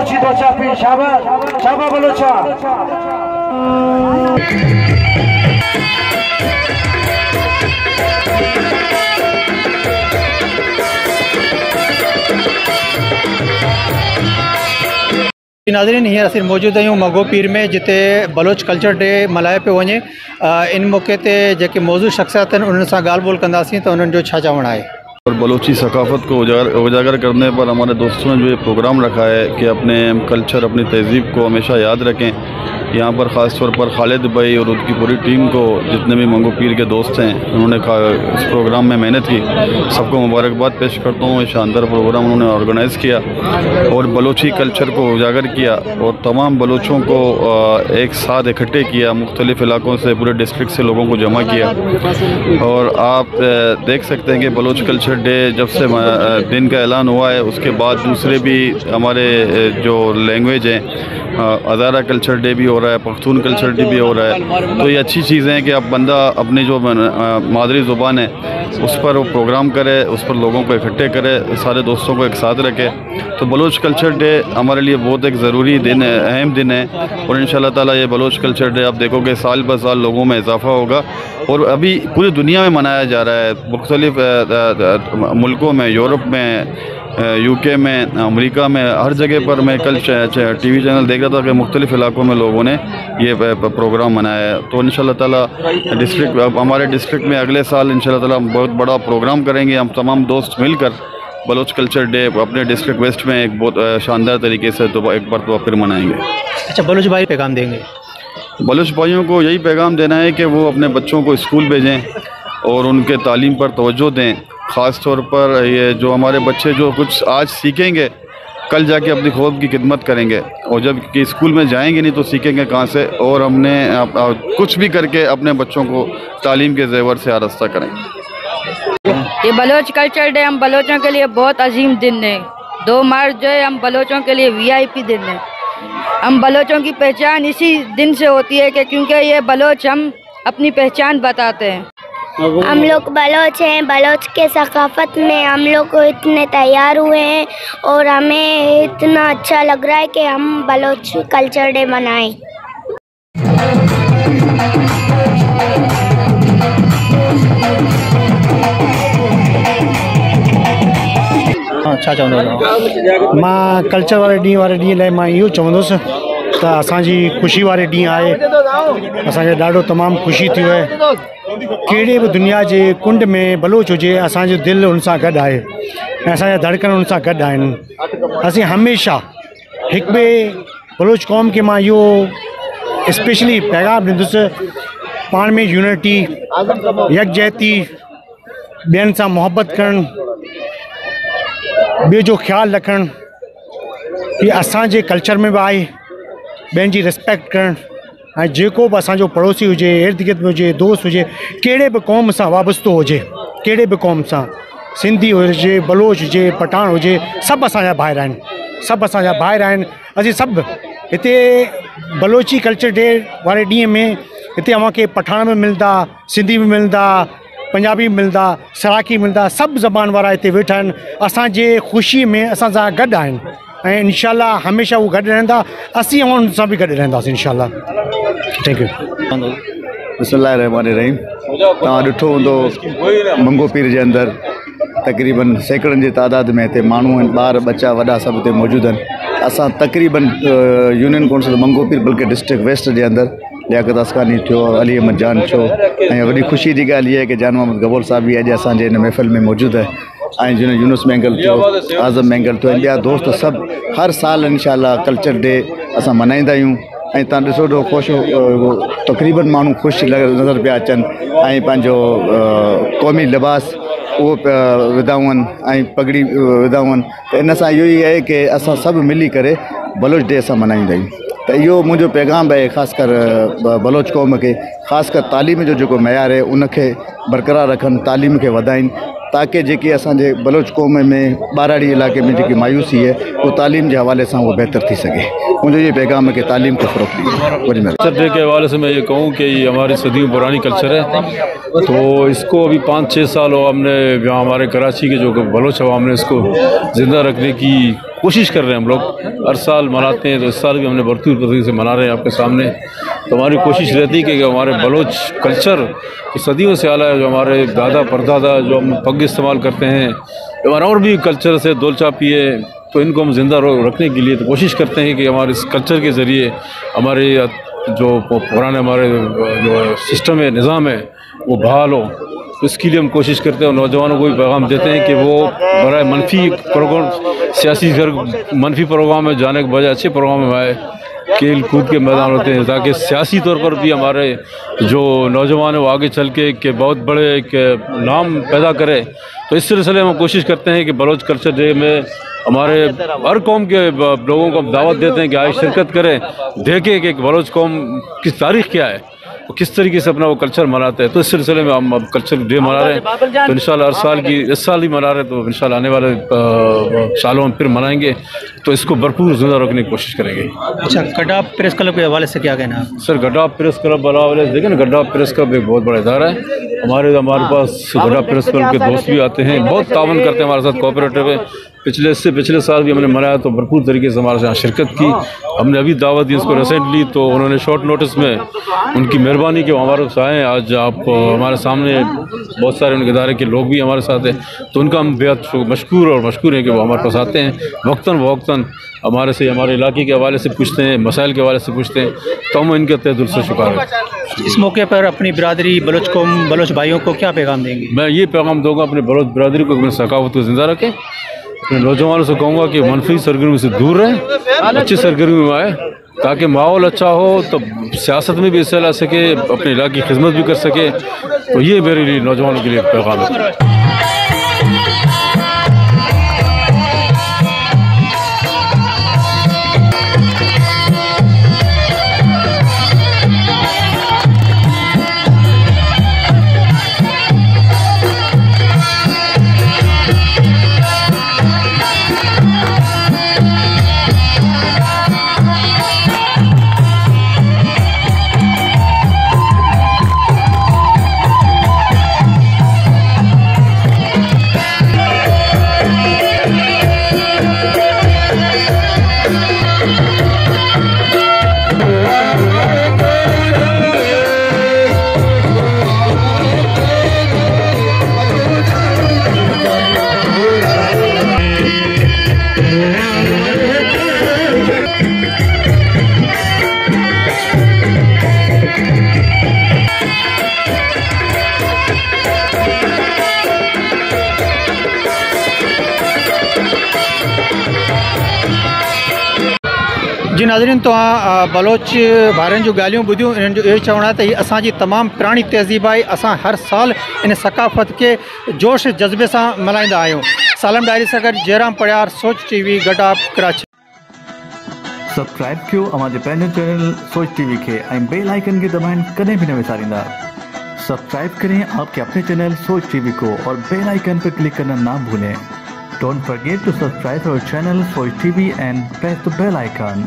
बलोची दो चापी शाबाश शाबाश बलोचा। नाज़रीन हींअर असीं मौजूद आहियूं मंगो पीर में, जिते बलोच कल्चर डे मल्हाए पियो वञे। इन मौक़े ते जेके मौजूद शख़्सियात आहिनि उन्हनि सां ॻाल्हि ॿोल कंदासीं त उन्हनि जो छा चवणु आहे। और बलोची सकाफ़त को उजागर करने पर हमारे दोस्तों ने जो ये प्रोग्राम रखा है कि अपने कल्चर अपनी तहज़ीब को हमेशा याद रखें। यहाँ पर ख़ास तौर पर खालिद भाई और उनकी पूरी टीम को, जितने भी मंगो पीर के दोस्त हैं, उन्होंने इस प्रोग्राम में मेहनत की। सबको मुबारकबाद पेश करता हूँ। शानदार प्रोग्राम उन्होंने ऑर्गेनाइज़ किया और बलोची कल्चर को उजागर किया और तमाम बलोचों को एक साथ इकट्ठे किया। मुख्तलिफ़ इलाकों से, पूरे डिस्ट्रिक्ट से लोगों को जमा किया। और आप देख सकते हैं कि बलोच कल्चर डे जब से दिन का ऐलान हुआ है, उसके बाद दूसरे भी हमारे जो लैंग्वेज हैं, हज़ारा कल्चर डे भी हो रहा है, पख्तून कल्चर डे भी हो रहा है। तो ये अच्छी चीज़ है कि अब बंदा अपनी जो मादरी ज़ुबान है उस पर वो प्रोग्राम करे, उस पर लोगों को इकट्ठे करे, सारे दोस्तों को एक साथ रखे। तो बलोच कल्चर डे हमारे लिए बहुत एक ज़रूरी दिन है, अहम दिन है। और इंशाअल्लाह ताला ये बलोच कल्चर डे आप देखोगे साल ब साल लोगों में इजाफ़ा होगा। और अभी पूरी दुनिया में मनाया जा रहा है, मुख्तलिफ़ मुल्कों में, यूरोप में, यूके में, अमेरिका में, हर जगह पर। मैं कल टीवी चैनल देख रहा था कि मुख्तलिफ़ इलाकों में लोगों ने ये प्रोग्राम मनाया है। तो इंशाअल्लाह ताला हमारे डिस्ट्रिक्ट में अगले साल इंशाअल्लाह ताला बहुत बड़ा प्रोग्राम करेंगे। हम तमाम दोस्त मिलकर बलोच कल्चर डे अपने डिस्ट्रिक्ट वेस्ट में एक बहुत शानदार तरीके से तो एक बार तो फिर मनाएंगे। अच्छा, बलोच भाई पैगाम देंगे? बलोच भाइयों को यही पैगाम देना है कि वो अपने बच्चों को स्कूल भेजें और उनके तालीम पर तवज्जो दें। ख़ास तौर पर ये जो हमारे बच्चे जो कुछ आज सीखेंगे, कल जाके अपनी कौम की खिदमत करेंगे। और जब कि स्कूल में जाएंगे नहीं तो सीखेंगे कहाँ से। और हमने कुछ भी करके अपने बच्चों को तालीम के ज़ेवर से आरास्ता करें। ये बलोच कल्चर डे हम बलोचों के लिए बहुत अजीम दिन है। 2 मार्च जो है हम बलोचों के लिए VIP दिन है। हम बलोचों की पहचान इसी दिन से होती है कि क्योंकि ये बलोच हम अपनी पहचान बताते हैं। हम लोग बलोच हैं, बलोच के सकाफत में हम लोग को इतने तैयार हुए हैं और हमें इतना अच्छा लग रहा है कि हम बलोच कल्चर डे मनाएं। छा चवंदो? मां कल्चर वारे ॾींहं लाइ मां इहो चवंदुसि त असांजी ख़ुशी वारे ॾींहुं आहे। असांखे ॾाढो तमामु ख़ुशी थी आहे। कहिड़े बि दुनिया जे कुंड में बलोच हुजे, असांजो दिलि उन सां गॾु आहे ऐं असांजा धड़कन उन सां गॾु आहिनि। असीं हमेशह हिकु ॿिए बलोच क़ौम खे मां इहो स्पेशली पैगाम ॾींदुसि, पाण में यूनिटी, यकजहती, ॿियनि सां मुहबत करणु, ॿिए जो ख़्यालु रखणु, इहे असांजे कल्चर में बि आहे। ॿियनि जी रिस्पेक्ट करणु ऐं जेको बि असांजो पड़ोसी हुजे, इर्द गिर्द में हुजे, दोस्त हुजे, कहिड़े बि क़ौम सां वाबस्तो हुजे, कहिड़े बि क़ौम सां, सिंधी हुजे, बलोच हुजे, पठान हुजे, सभु असांजा भाइर आहिनि। सभु असांजा भाइर आहिनि। असीं सभु हिते बलोची कल्चर डे वारे ॾींहं में हिते अव्हांखे पठान बि मिलंदा, सिंधी बि मिलंदा, पंजाबी बि मिलंदा, सराकी मिलंदा, सभु ज़बान वारा हिते वेठा आहिनि। असांजे ख़ुशी में असां सां गॾु आहिनि ऐं इंशाअल्लाह हमेशह उहे गॾु रहंदा। असीं उन सां बि गॾु रहंदासीं इंशाअल्लाह। Thank you. बिस्मिल्लाहिर्रहमानिर्रहीम। तव्हां ॾिठो हूंदो मंगो पीर जे अंदरि तक़रीबन सैकड़नि जी तादाद में हिते माण्हू आहिनि, ॿार बच्चा वॾा सभु हिते मौजूदु आहिनि। असां तक़रीबन यूनियन काउंसिल मंगो पीर बल्कि डिस्ट्रिक्ट वेस्ट जे अंदरि लियाकत असकानी थियो, अली अहमद जान थियो, ऐं वॾी ख़ुशी जी ॻाल्हि इहा आहे कि जान मोहम्मद गबोर साहब बि अॼु असांजे हिन महफ़िल में मौजूदु आहे। ऐं जीअं यूनुस मैंगल थियो, आज़म मैंगल थियो, ऐं ॿिया दोस्त सभु हर साल इंशाअल्लाह कल्चर डे असां मल्हाईंदा आहियूं। ऐं तव्हां ॾिसो तो ख़ुशि तक़रीबन माण्हू ख़ुशि नज़र पिया अचनि ऐं पंहिंजो क़ौमी लिबास उहो विधाऊं आहिनि ऐं पगड़ी विधाऊं आहिनि। त इन सां इहो ई आहे कि असां सभु मिली करे बलोच डे असां मल्हाईंदा आहियूं। त इहो मुंहिंजो पैगाम आहे ख़ासि कर बलोच क़ौम खे, ख़ासि कर तालीम जो जेको मयार आहे उनखे बरक़रार रखनि, तालीम खे वधाइनि, ताकि जेकी असांजे बलोच क़ौम में ॿाराड़ी इलाइक़े में जेकी मायूसी है वो तालीम के हवाले से वो बेहतर थी सके। मुझे ये पैगाम है कि तालीम को फ़रोग़ दी। कल्चर डे के हवाले से मैं ये कहूँ कि ये हमारी सदियों पुरानी कल्चर है, तो इसको अभी 5-6 साल हो हमने यहाँ हमारे कराची के जो बलोच हवा हमने इसको ज़िंदा रखने की कोशिश कर रहे हैं हम लोग, हर साल मनाते हैं, तो इस साल भी हमने भरपूर तरीके से मना रहे हैं आपके सामने। तो हमारी कोशिश रहती है कि हमारे बलोच कल्चर जो सदियों से आला है, जो हमारे दादा परदादा जो हम पग इस्तेमाल करते हैं, हमारा और भी कल्चर से दोलचा पिए, तो इनको हम जिंदा रखने के लिए तो कोशिश करते हैं कि हमारे इस कल्चर के ज़रिए हमारे जो पुराने हमारे जो सिस्टम है, निज़ाम है, वो बहाल हो। तो इसके लिए हम कोशिश करते हैं और नौजवानों को भी पैगाम देते हैं कि वो बड़ा मनफी प्रोग्राम, सियासी मनफी प्रोग्राम में जाने के बजाय अच्छे प्रोग्राम में आए, खेल कूद के मैदान होते हैं, ताकि सियासी तौर पर भी हमारे जो नौजवान है वो आगे चल के बहुत बड़े एक नाम पैदा करे। तो इस सिलसिले में हम कोशिश करते हैं कि बलोच कल्चर डे में हमारे हर कौम के लोगों को हम दावत देते हैं कि आए शिरकत करें, देखें कि बलोच कौम की तारीख़ क्या है, वो किस तरीके से अपना वो कल्चर मनाते हैं। तो इस सिलसिले में हम अब कल्चर डे मना रहे हैं। तो इंशाल्लाह हर साल की इस साल ही मना रहे हैं, तो इंशाल्लाह आने वाले सालों में फिर मनाएंगे, तो इसको भरपूर जिंदा रखने की कोशिश करेंगे। अच्छा, गड्ढा प्रेस क्लब के हवाले से क्या कहना है सर? गड्ढा प्रेस क्लब वाले देखें ना, गड्ढा प्रेस क्लब एक बहुत बड़ा इदारा है। हमारे पास गड्ढा प्रेस क्लब के दोस्त भी आते हैं, बहुत तावन करते हैं हमारे साथ, कोऑपरेटिव है। पिछले साल भी हमने मनाया, तो भरपूर तरीके से हमारे यहाँ शिरकत की। हमने अभी दावत दी उसको रिसेंटली, तो उन्होंने शॉर्ट नोटिस में, उनकी मेहरबानी कि वो हमारे पास आए। आज आप हमारे सामने बहुत सारे उनके इदारे के लोग भी हमारे साथ हैं, तो उनका हम बेहद मशकूर हैं कि वो हमारे पास आते हैं, वक्तन फ़वक्तन हमारे से, हमारे इलाके के हवाले से पूछते हैं, मसाइल के हवाले से पूछते हैं, तो हम इनके तहे दिल से शुक्र हैं। इस मौके पर अपनी बिरादरी बलोच कौम, बलोच भाइयों को क्या पैगाम देंगे? मैं ये पैगाम दूँगा अपने बलोच बिरादरी को, अपनी सकाफत को ज़िंदा रखें। अपने नौजवानों से कहूँगा कि मनफी सरगर्मी से दूर रहें, अच्छी सरगर्मी में आए, ताकि माहौल अच्छा हो, तो सियासत में भी हिस्सा ला सके, अपने इलाके की खिदमत भी कर सके। तो ये मेरे लिए नौजवानों के लिए पैगाम है। जी नाज़रीन, तो बलोच भाइरनि जो ॻाल्हियूं ॿुधियूं, इन्हनि जो इहो चवणु आहे त हीअ असांजी तमामु पुराणी तहज़ीब आहे। असां हर साल इन सकाफ़त के जोश जज़्बे सां मल्हाईंदा आहियूं। सालम डायरी सां गॾु जयराम पड़ियार, सोच टीवी, गड्ढा, कराची। सब्सक्राइब कयो हमारे पंहिंजो चैनल सोच टीवी के ऐं बेल आइकन के दबाइण कदें भी न विसारींदा। सब्सक्राइब करें आपके अपने चैनल सोच टीवी को और बेल आइकन पर क्लिक करना ना भूलें। Don't forget to subscribe our channel Soch TV and press the bell icon.